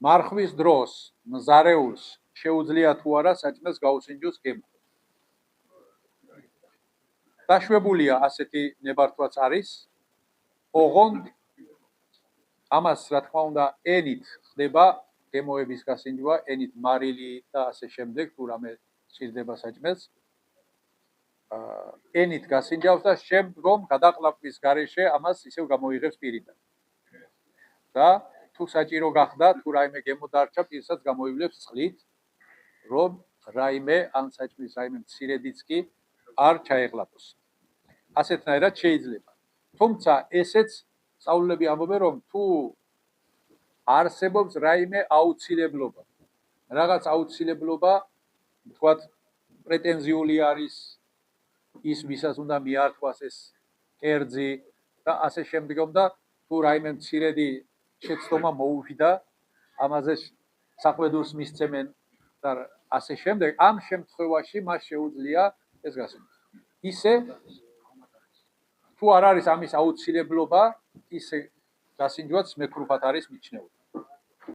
მარხვის დროს მზარეულს შეუძლია თუ არა საჭმელს გაუსინჯოს გემო. დაშვებულია ასეთი ნებართვაც არის. ოღონდ ამას რა თქმა უნდა ენით ხდება გემოების გასინჯვა, ენით მარილი და ასე შემდეგ, თუ რამე სჭირდება საჭმელს. ენით გასინჯავს და შემდგომ გადაყლაპვის გარეშე ამას ისევ გამოიღებს პირიდან. და თუ საჭირო გახდა, თუ რაიმე გემო დარჩა, პირსაც გამოივლებს წყლით, რომ რაიმე ან საჭმლის რაიმე მცირედიც კი არ ჩაეღლაპოს. ასეთნაირად შეიძლება. თუმცა ესეც სწავლულები ამბობენ, რომ თუ არსებობს რაიმე აუცილებლობა, რაღაც აუცილებლობა, თქვათ, პრეტენზიული არის ის, ვისაც უნდა მიართვას ეს კერძი და ასე შემდგომ და თუ რაიმე მცირედი შეცდომა მოუვიდა, ამაზე საყვედურს მისცემენ და ასე შემდეგ, ამ შემთხვევაში მას შეუძლია ეს გასინჯოს. ისე თუ არ არის ამის აუცილებლობა, ისე გასინჯვაც მეკრუფად არის მიჩნეული.